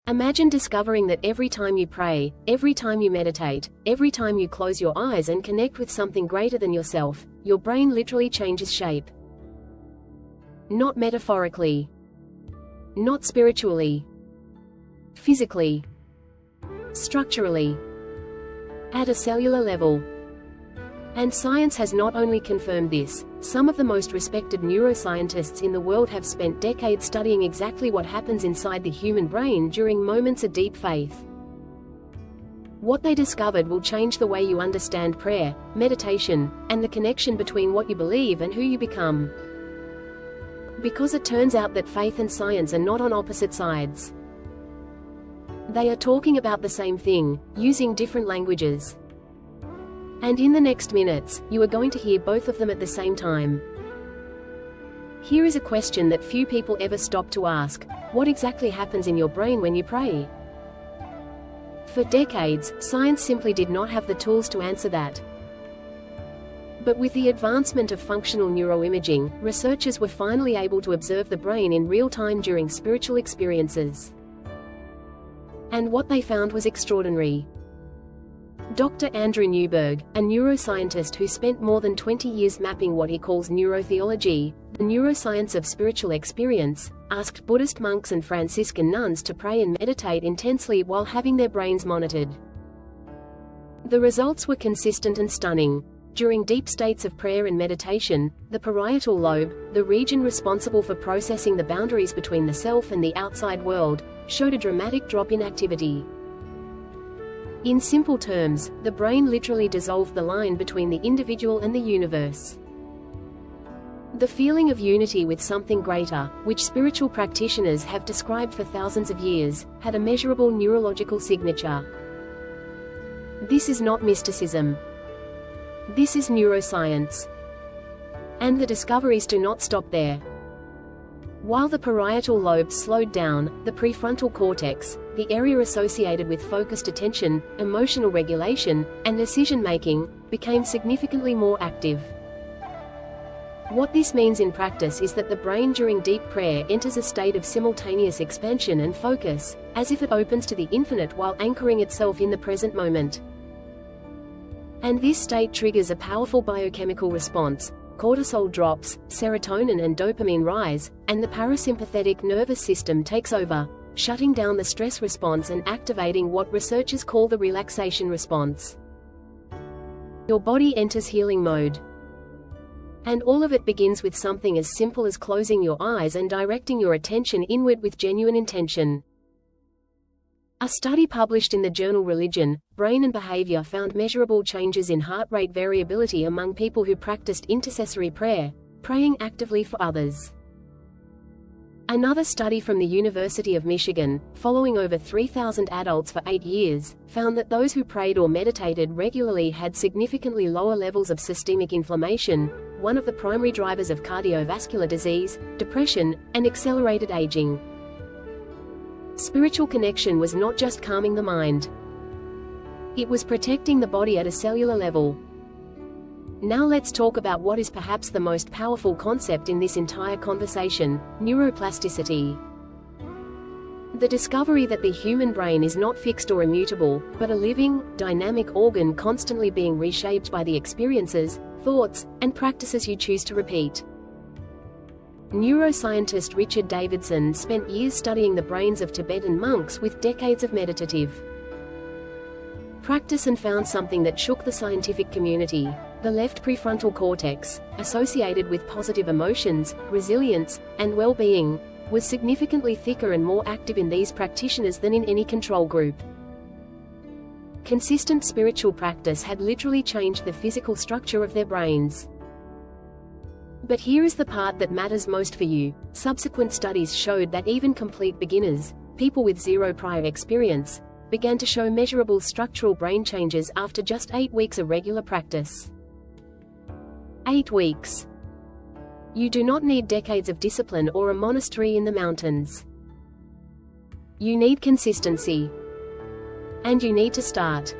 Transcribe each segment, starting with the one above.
Imagine discovering that every time you pray, every time you meditate, every time you close your eyes and connect with something greater than yourself, your brain literally changes shape. Not metaphorically. Not spiritually. Physically. Structurally. At a cellular level. And science has not only confirmed this, some of the most respected neuroscientists in the world have spent decades studying exactly what happens inside the human brain during moments of deep faith. What they discovered will change the way you understand prayer, meditation, and the connection between what you believe and who you become. Because it turns out that faith and science are not on opposite sides. They are talking about the same thing, using different languages. And in the next minutes, you are going to hear both of them at the same time. Here is a question that few people ever stop to ask: what exactly happens in your brain when you pray? For decades, science simply did not have the tools to answer that. But with the advancement of functional neuroimaging, researchers were finally able to observe the brain in real time during spiritual experiences. And what they found was extraordinary. Dr. Andrew Newberg, a neuroscientist who spent more than 20 years mapping what he calls neurotheology, the neuroscience of spiritual experience, asked Buddhist monks and Franciscan nuns to pray and meditate intensely while having their brains monitored. The results were consistent and stunning. During deep states of prayer and meditation, the parietal lobe, the region responsible for processing the boundaries between the self and the outside world, showed a dramatic drop in activity. In simple terms, the brain literally dissolved the line between the individual and the universe. The feeling of unity with something greater, which spiritual practitioners have described for thousands of years, had a measurable neurological signature. This is not mysticism. This is neuroscience. And the discoveries do not stop there. While the parietal lobe slowed down, the prefrontal cortex, the area associated with focused attention, emotional regulation, and decision-making, became significantly more active. What this means in practice is that the brain during deep prayer enters a state of simultaneous expansion and focus, as if it opens to the infinite while anchoring itself in the present moment. And this state triggers a powerful biochemical response. Cortisol drops, serotonin and dopamine rise, and the parasympathetic nervous system takes over, shutting down the stress response and activating what researchers call the relaxation response. Your body enters healing mode. And all of it begins with something as simple as closing your eyes and directing your attention inward with genuine intention. A study published in the journal Religion, Brain and Behavior found measurable changes in heart rate variability among people who practiced intercessory prayer, praying actively for others. Another study from the University of Michigan, following over 3,000 adults for 8 years, found that those who prayed or meditated regularly had significantly lower levels of systemic inflammation, one of the primary drivers of cardiovascular disease, depression, and accelerated aging. Spiritual connection was not just calming the mind. It was protecting the body at a cellular level. Now let's talk about what is perhaps the most powerful concept in this entire conversation: neuroplasticity. The discovery that the human brain is not fixed or immutable, but a living, dynamic organ constantly being reshaped by the experiences, thoughts, and practices you choose to repeat. Neuroscientist Richard Davidson spent years studying the brains of Tibetan monks with decades of meditative practice and found something that shook the scientific community. The left prefrontal cortex, associated with positive emotions, resilience, and well-being, was significantly thicker and more active in these practitioners than in any control group. Consistent spiritual practice had literally changed the physical structure of their brains. But here is the part that matters most for you. Subsequent studies showed that even complete beginners, people with zero prior experience, began to show measurable structural brain changes after just 8 weeks of regular practice. 8 weeks. You do not need decades of discipline or a monastery in the mountains. You need consistency. And you need to start.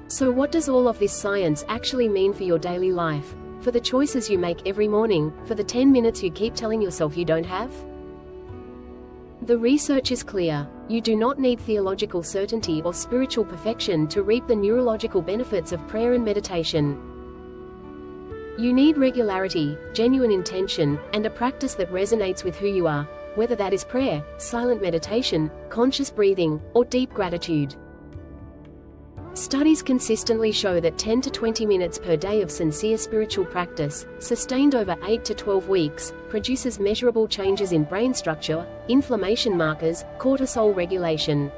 So what does all of this science actually mean for your daily life? For the choices you make every morning, for the 10 minutes you keep telling yourself you don't have? The research is clear. You do not need theological certainty or spiritual perfection to reap the neurological benefits of prayer and meditation. You need regularity, genuine intention, and a practice that resonates with who you are, whether that is prayer, silent meditation, conscious breathing, or deep gratitude. Studies consistently show that 10 to 20 minutes per day of sincere spiritual practice, sustained over 8 to 12 weeks, produces measurable changes in brain structure, inflammation markers, cortisol regulation,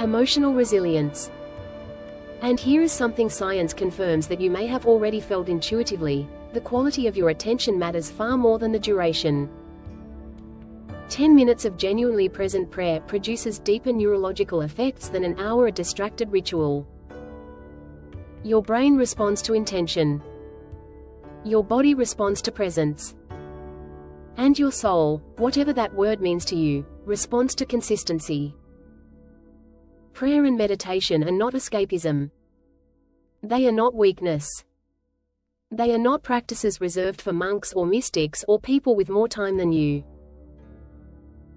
emotional resilience. And here is something science confirms that you may have already felt intuitively: the quality of your attention matters far more than the duration. 10 minutes of genuinely present prayer produces deeper neurological effects than an hour of distracted ritual. Your brain responds to intention. Your body responds to presence. And your soul, whatever that word means to you, responds to consistency. Prayer and meditation are not escapism. They are not weakness. They are not practices reserved for monks or mystics or people with more time than you.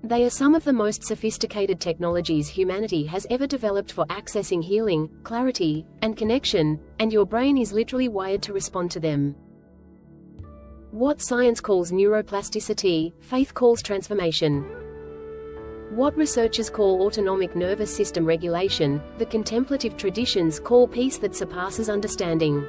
They are some of the most sophisticated technologies humanity has ever developed for accessing healing, clarity, and connection, and your brain is literally wired to respond to them. What science calls neuroplasticity, faith calls transformation. What researchers call autonomic nervous system regulation, the contemplative traditions call peace that surpasses understanding.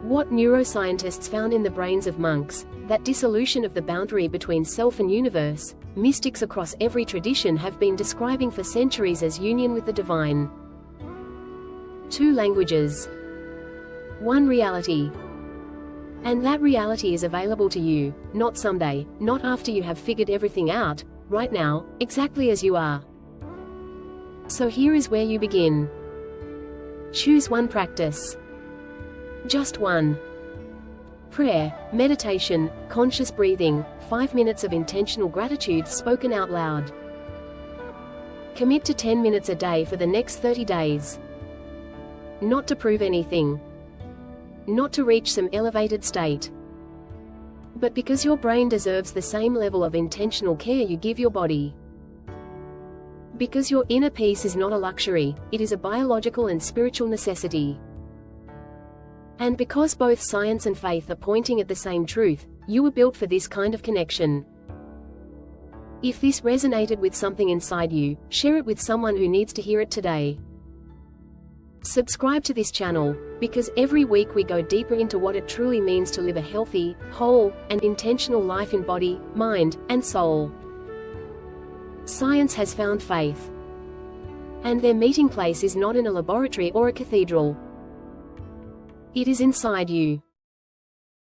What neuroscientists found in the brains of monks, that dissolution of the boundary between self and universe, mystics across every tradition have been describing for centuries as union with the divine. 2 languages. 1 reality. And that reality is available to you, not someday, not after you have figured everything out, right now, exactly as you are. So here is where you begin. Choose one practice. Just one. Prayer, meditation, conscious breathing, 5 minutes of intentional gratitude spoken out loud. Commit to 10 minutes a day for the next 30 days. Not to prove anything. Not to reach some elevated state. But because your brain deserves the same level of intentional care you give your body. Because your inner peace is not a luxury, it is a biological and spiritual necessity. And because both science and faith are pointing at the same truth, you were built for this kind of connection. If this resonated with something inside you, share it with someone who needs to hear it today. Subscribe to this channel, because every week we go deeper into what it truly means to live a healthy, whole, and intentional life in body, mind, and soul. Science has found faith. And their meeting place is not in a laboratory or a cathedral. It is inside you.